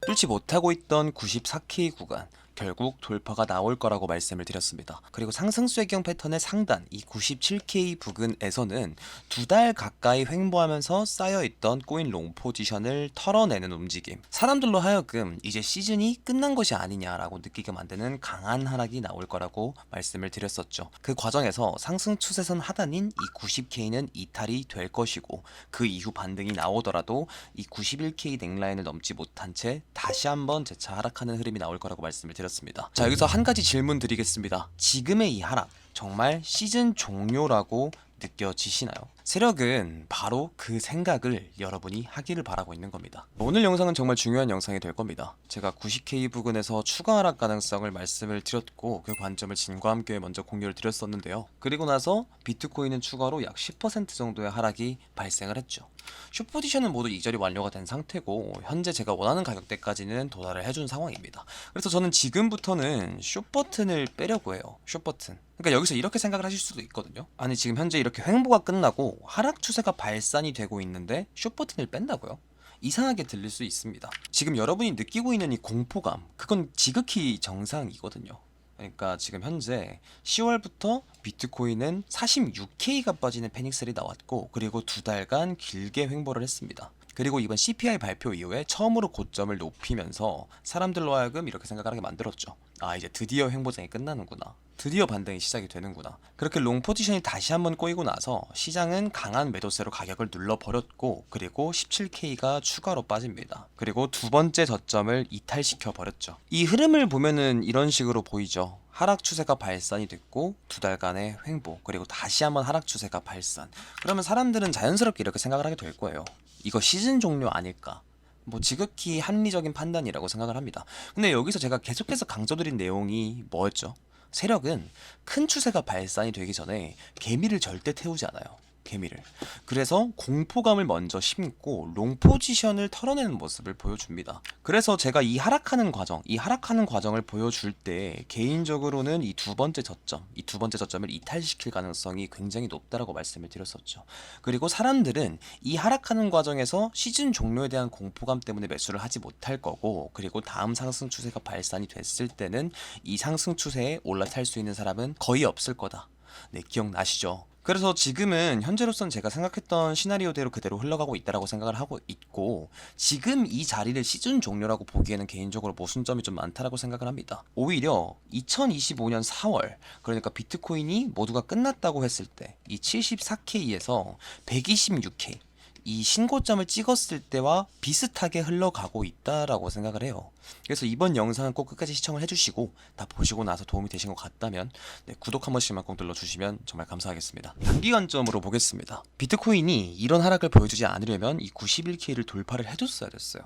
뚫지 못하고 있던 94K 구간, 결국 돌파가 나올 거라고 말씀을 드렸습니다. 그리고 상승수혜경 패턴의 상단, 이 97K 부근에서는 2달 가까이 횡보하면서 쌓여있던 꼬인 롱 포지션을 털어내는 움직임, 사람들로 하여금 이제 시즌이 끝난 것이 아니냐라고 느끼게 만드는 강한 하락이 나올 거라고 말씀을 드렸었죠. 그 과정에서 상승 추세선 하단인 이 90K는 이탈이 될 것이고, 그 이후 반등이 나오더라도 이 91K 넥라인을 넘지 못한 채 다시 한번 재차 하락하는 흐름이 나올 거라고 말씀을 드렸습니다. 자, 여기서 한 가지 질문 드리겠습니다. 지금의 이 하락, 정말 시즌 종료라고 느껴지시나요? 세력은 바로 그 생각을 여러분이 하기를 바라고 있는 겁니다. 오늘 영상은 정말 중요한 영상이 될 겁니다. 제가 90K 부근에서 추가 하락 가능성을 말씀을 드렸고, 그 관점을 진과 함께 먼저 공유를 드렸었는데요. 그리고 나서 비트코인은 추가로 약 10% 정도의 하락이 발생을 했죠. 숏포지션은 모두 이전이 완료가 된 상태고, 현재 제가 원하는 가격대까지는 도달을 해준 상황입니다. 그래서 저는 지금부터는 숏 버튼을 빼려고 해요. 숏 버튼. 그러니까 여기서 이렇게 생각을 하실 수도 있거든요. 아니, 지금 현재 이렇게 횡보가 끝나고 하락 추세가 발산이 되고 있는데 숏 버튼을 뺀다고요? 이상하게 들릴 수 있습니다. 지금 여러분이 느끼고 있는 이 공포감, 그건 지극히 정상이거든요. 그러니까 지금 현재 10월부터 비트코인은 46K가 빠지는 패닉셀이 나왔고, 그리고 2달간 길게 횡보를 했습니다. 그리고 이번 CPI 발표 이후에 처음으로 고점을 높이면서 사람들로 하여금 이렇게 생각하게 만들었죠. 아, 이제 드디어 횡보장이 끝나는구나. 드디어 반등이 시작이 되는구나. 그렇게 롱 포지션이 다시 한번 꼬이고 나서 시장은 강한 매도세로 가격을 눌러버렸고, 그리고 17K가 추가로 빠집니다. 그리고 두 번째 저점을 이탈시켜 버렸죠. 이 흐름을 보면은 이런 식으로 보이죠. 하락 추세가 발산이 됐고, 2달간의 횡보, 그리고 다시 한번 하락 추세가 발산. 그러면 사람들은 자연스럽게 이렇게 생각을 하게 될 거예요. 이거 시즌 종료 아닐까? 뭐 지극히 합리적인 판단이라고 생각을 합니다. 근데 여기서 제가 계속해서 강조드린 내용이 뭐였죠? 세력은 큰 추세가 발산이 되기 전에 개미를 절대 태우지 않아요. 개미를. 그래서 공포감을 먼저 심고 롱 포지션을 털어내는 모습을 보여줍니다. 그래서 제가 이 하락하는 과정을 보여줄 때 개인적으로는 이 두 번째 저점을 이탈시킬 가능성이 굉장히 높다라고 말씀을 드렸었죠. 그리고 사람들은 이 하락하는 과정에서 시즌 종료에 대한 공포감 때문에 매수를 하지 못할 거고, 그리고 다음 상승 추세가 발산이 됐을 때는 이 상승 추세에 올라탈 수 있는 사람은 거의 없을 거다. 네, 기억나시죠? 그래서 지금은 현재로선 제가 생각했던 시나리오대로 그대로 흘러가고 있다라고 생각을 하고 있고, 지금 이 자리를 시즌 종료라고 보기에는 개인적으로 모순점이 좀 많다라고 생각을 합니다. 오히려 2025년 4월, 그러니까 비트코인이 모두가 끝났다고 했을 때 이 74K에서 126K, 이 신고점을 찍었을 때와 비슷하게 흘러가고 있다라고 생각을 해요. 그래서 이번 영상은 꼭 끝까지 시청을 해주시고, 다 보시고 나서 도움이 되신 것 같다면 구독 한 번씩만 꼭 눌러주시면 정말 감사하겠습니다. 단기 관점으로 보겠습니다. 비트코인이 이런 하락을 보여주지 않으려면 이 91K를 돌파를 해줬어야 됐어요.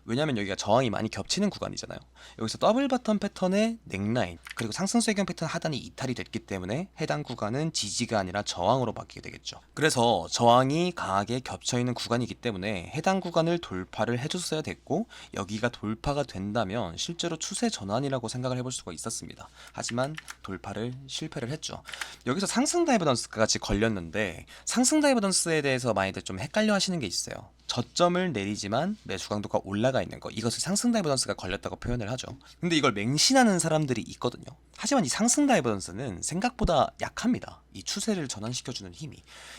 왜냐면 여기가 저항이 많이 겹치는 구간이잖아요. 여기서 더블 바텀 패턴의 넥라인, 그리고 상승수혜경 패턴 하단이 이탈이 됐기 때문에 해당 구간은 지지가 아니라 저항으로 바뀌게 되겠죠. 그래서 저항이 강하게 겹쳐있는 구간이기 때문에 해당 구간을 돌파를 해줬어야 됐고, 여기가 돌파가 된다면 실제로 추세 전환이라고 생각을 해볼 수가 있었습니다. 하지만 돌파를 실패를 했죠. 여기서 상승 다이버던스가 같이 걸렸는데, 상승 다이버던스에 대해서 많이들 좀 헷갈려 하시는 게 있어요. 저점을 내리지만 매수 강도가 올라가 있는 거, 이것을 상승 다이버던스가 걸렸다고 표현을 하죠. 근데 이걸 맹신하는 사람들이 있거든요. 하지만 이 상승 다이버던스는 생각보다 약합니다. 이 추세를 전환시켜주는 힘이.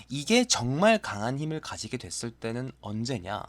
이게 정말 강한 힘을 가지게 됐을 때는 언제냐?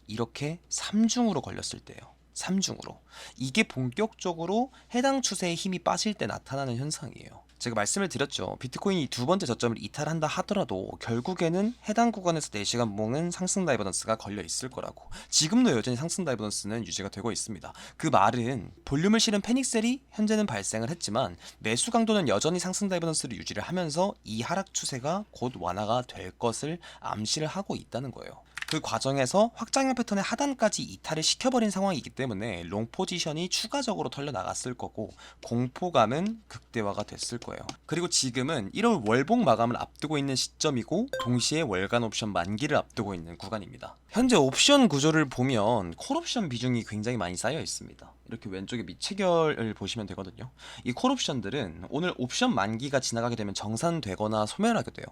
이렇게 3중으로 걸렸을 때예요. 3중으로. 이게 본격적으로 해당 추세의 힘이 빠질 때 나타나는 현상이에요. 제가 말씀을 드렸죠. 비트코인이 두 번째 저점을 이탈한다 하더라도 결국에는 해당 구간에서 4시간 봉은 상승 다이버던스가 걸려 있을 거라고. 지금도 여전히 상승 다이버던스는 유지가 되고 있습니다. 그 말은 볼륨을 실은 패닉셀이 현재는 발생을 했지만 매수 강도는 여전히 상승 다이버던스를 유지를 하면서 이 하락 추세가 곧 완화가 될 것을 암시를 하고 있다는 거예요. 그 과정에서 확장형 패턴의 하단까지 이탈을 시켜버린 상황이기 때문에 롱 포지션이 추가적으로 털려 나갔을 거고, 공포감은 극대화가 됐을 거예요. 그리고 지금은 1월 월봉 마감을 앞두고 있는 시점이고, 동시에 월간 옵션 만기를 앞두고 있는 구간입니다. 현재 옵션 구조를 보면 콜옵션 비중이 굉장히 많이 쌓여 있습니다. 이렇게 왼쪽에 밑체결을 보시면 되거든요. 이 콜옵션들은 오늘 옵션 만기가 지나가게 되면 정산되거나 소멸하게 돼요.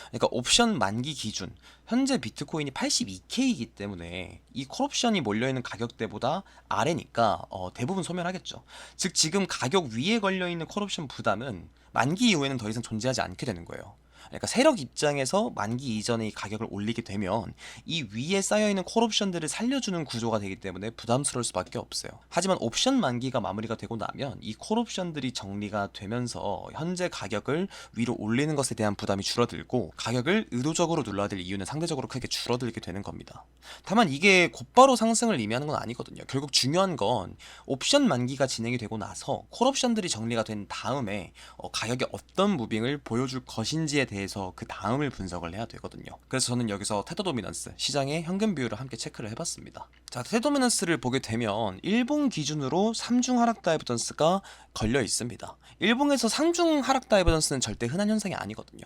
그러니까 옵션 만기 기준 현재 비트코인이 82K이기 때문에 이 콜옵션이 몰려있는 가격대보다 아래니까 대부분 소멸하겠죠. 즉 지금 가격 위에 걸려있는 콜옵션 부담은 만기 이후에는 더 이상 존재하지 않게 되는 거예요. 그러니까 세력 입장에서 만기 이전에 이 가격을 올리게 되면 이 위에 쌓여있는 콜옵션들을 살려주는 구조가 되기 때문에 부담스러울 수밖에 없어요. 하지만 옵션 만기가 마무리가 되고 나면 이 콜옵션들이 정리가 되면서 현재 가격을 위로 올리는 것에 대한 부담이 줄어들고 가격을 의도적으로 눌러야 될 이유는 상대적으로 크게 줄어들게 되는 겁니다. 다만 이게 곧바로 상승을 의미하는 건 아니거든요. 결국 중요한 건 옵션 만기가 진행이 되고 나서 콜옵션들이 정리가 된 다음에 가격이 어떤 무빙을 보여줄 것인지에 대해서 그 다음을 분석을 해야 되거든요. 그래서 저는 여기서 테더 도미넌스, 시장의 현금 비율을 함께 체크를 해봤습니다. 자, 테더 도미넌스를 보게 되면 일봉 기준으로 3중 하락 다이버전스가 걸려 있습니다. 일봉에서 상중 하락 다이버전스는 절대 흔한 현상이 아니거든요.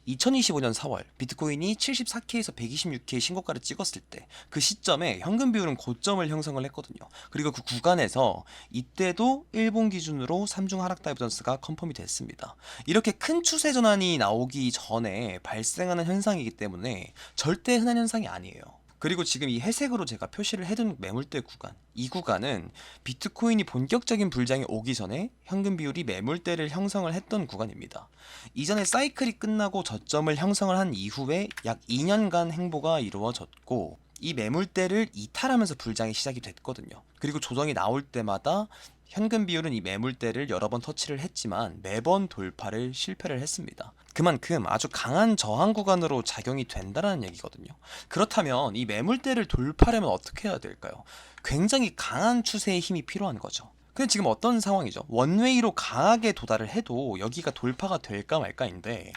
2025년 4월 비트코인이 74K에서 126K 신고가를 찍었을 때 그 시점에 현금 비율은 고점을 형성을 했거든요. 그리고 그 구간에서 이때도 일본 기준으로 3중 하락 다이버전스가 컨펌이 됐습니다. 이렇게 큰 추세 전환이 나오기 전에 발생하는 현상이기 때문에 절대 흔한 현상이 아니에요. 그리고 지금 이 회색으로 제가 표시를 해둔 매물대 구간, 이 구간은 비트코인이 본격적인 불장이 오기 전에 현금 비율이 매물대를 형성을 했던 구간입니다. 이전에 사이클이 끝나고 저점을 형성을 한 이후에 약 2년간 행보가 이루어졌고 이 매물대를 이탈하면서 불장이 시작이 됐거든요. 그리고 조정이 나올 때마다 현금 비율은 이 매물대를 여러 번 터치를 했지만 매번 돌파를 실패를 했습니다. 그만큼 아주 강한 저항 구간으로 작용이 된다는 얘기거든요. 그렇다면 이 매물대를 돌파하려면 어떻게 해야 될까요? 굉장히 강한 추세의 힘이 필요한 거죠. 근데 지금 어떤 상황이죠? 원웨이로 강하게 도달을 해도 여기가 돌파가 될까 말까인데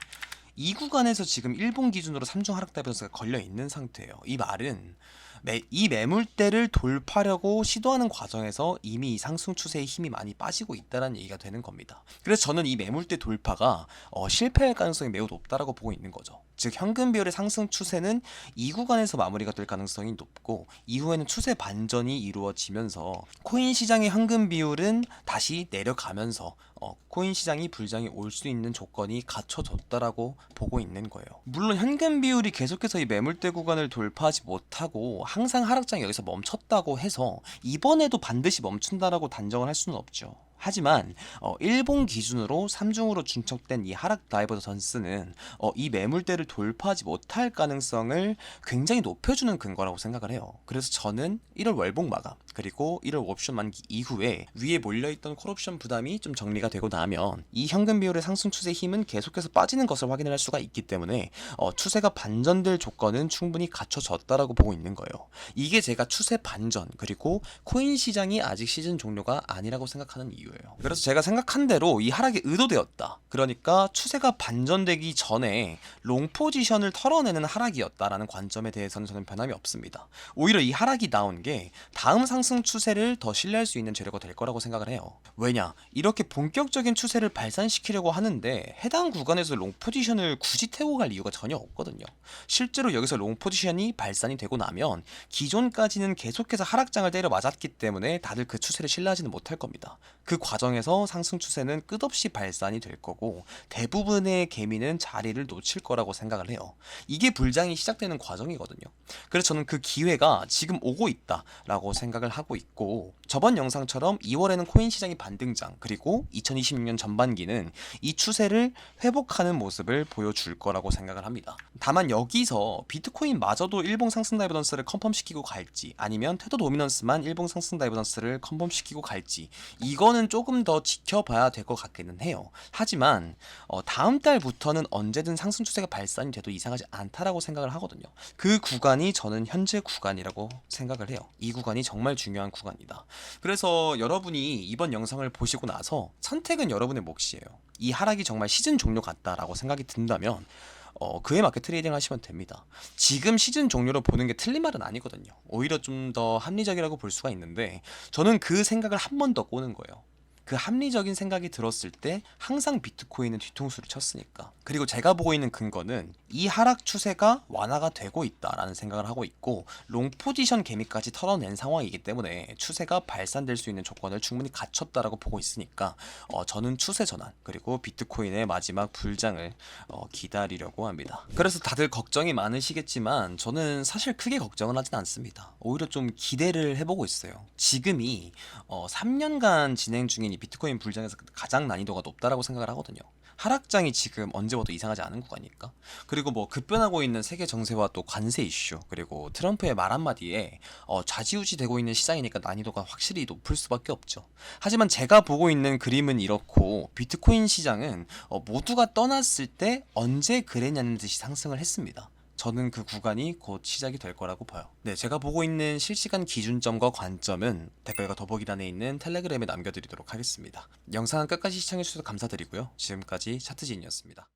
이 구간에서 지금 일본 기준으로 3중 하락 다이버전스가 걸려 있는 상태예요. 이 말은 이 매물대를 돌파하려고 시도하는 과정에서 이미 이 상승 추세의 힘이 많이 빠지고 있다는 얘기가 되는 겁니다. 그래서 저는 이 매물대 돌파가 실패할 가능성이 매우 높다라고 보고 있는 거죠. 즉 현금 비율의 상승 추세는 이 구간에서 마무리가 될 가능성이 높고 이후에는 추세 반전이 이루어지면서 코인 시장의 현금 비율은 다시 내려가면서 코인 시장이 불장이 올 수 있는 조건이 갖춰졌다라고 보고 있는 거예요. 물론 현금 비율이 계속해서 이 매물대 구간을 돌파하지 못하고 항상 하락장이 여기서 멈췄다고 해서 이번에도 반드시 멈춘다라고 단정을 할 수는 없죠. 하지만 일본 기준으로 3중으로 준척된 이 하락 다이버전스는 이 매물대를 돌파하지 못할 가능성을 굉장히 높여주는 근거라고 생각을 해요. 그래서 저는 1월 월봉 마감 그리고 1월 옵션 만기 이후에 위에 몰려있던 콜옵션 부담이 좀 정리가 되고 나면 이 현금 비율의 상승 추세 힘은 계속해서 빠지는 것을 확인을 할 수가 있기 때문에 추세가 반전될 조건은 충분히 갖춰졌다라고 보고 있는 거예요. 이게 제가 추세 반전 그리고 코인 시장이 아직 시즌 종료가 아니라고 생각하는 이유예요. 그래서 제가 생각한 대로 이 하락이 의도되었다. 그러니까 추세가 반전되기 전에 롱 포지션을 털어내는 하락이었다라는 관점에 대해서는 저는 변함이 없습니다. 오히려 이 하락이 나온 게 다음 상승 추세를 더 신뢰할 수 있는 재료가 될 거라고 생각을 해요. 왜냐? 이렇게 본격적인 추세를 발산시키려고 하는데 해당 구간에서 롱 포지션을 굳이 태우고 갈 이유가 전혀 없거든요. 실제로 여기서 롱 포지션이 발산이 되고 나면 기존까지는 계속해서 하락장을 때려 맞았기 때문에 다들 그 추세를 신뢰하지는 못할 겁니다. 그 과정에서 상승 추세는 끝없이 발산이 될 거고 대부분의 개미는 자리를 놓칠 거라고 생각을 해요. 이게 불장이 시작되는 과정이거든요. 그래서 저는 그 기회가 지금 오고 있다라고 생각을 하고 있고 저번 영상처럼 2월에는 코인 시장이 반등장 그리고 2026년 전반기는 이 추세를 회복하는 모습을 보여줄 거라고 생각을 합니다. 다만 여기서 비트코인 마저도 일봉 상승 다이버전스를 컨펌시키고 갈지 아니면 테더 도미넌스만 일봉 상승 다이버전스를 컨펌시키고 갈지 이거는 조금 더 지켜봐야 될 것 같기는 해요. 하지만 다음 달부터는 언제든 상승 추세가 발산이 돼도 이상하지 않다라고 생각을 하거든요. 그 구간이 저는 현재 구간이라고 생각을 해요. 이 구간이 정말 중요한 구간이다. 그래서 여러분이 이번 영상을 보시고 나서 선택은 여러분의 몫이에요. 이 하락이 정말 시즌 종료 같다라고 생각이 든다면 그에 맞게 트레이딩 하시면 됩니다. 지금 시즌 종료로 보는 게 틀린 말은 아니거든요. 오히려 좀 더 합리적이라고 볼 수가 있는데 저는 그 생각을 한 번 더 꼬는 거예요. 그 합리적인 생각이 들었을 때 항상 비트코인은 뒤통수를 쳤으니까. 그리고 제가 보고 있는 근거는 이 하락 추세가 완화가 되고 있다라는 생각을 하고 있고, 롱 포지션 개미까지 털어낸 상황이기 때문에 추세가 발산될 수 있는 조건을 충분히 갖췄다라고 보고 있으니까 저는 추세 전환 그리고 비트코인의 마지막 불장을 기다리려고 합니다. 그래서 다들 걱정이 많으시겠지만 저는 사실 크게 걱정은 하진 않습니다. 오히려 좀 기대를 해보고 있어요. 지금이 3년간 진행 중인 이 비트코인 불장에서 가장 난이도가 높다라고 생각을 하거든요. 하락장이 지금 언제 와도 이상하지 않은 구간이니까. 그리고 뭐 급변하고 있는 세계 정세와 또 관세 이슈, 그리고 트럼프의 말 한마디에 좌지우지 되고 있는 시장이니까 난이도가 확실히 높을 수밖에 없죠. 하지만 제가 보고 있는 그림은 이렇고, 비트코인 시장은 모두가 떠났을 때 언제 그랬냐는 듯이 상승을 했습니다. 저는 그 구간이 곧 시작이 될 거라고 봐요. 네, 제가 보고 있는 실시간 기준점과 관점은 댓글과 더보기란에 있는 텔레그램에 남겨드리도록 하겠습니다. 영상은 끝까지 시청해주셔서 감사드리고요. 지금까지 차트진이었습니다.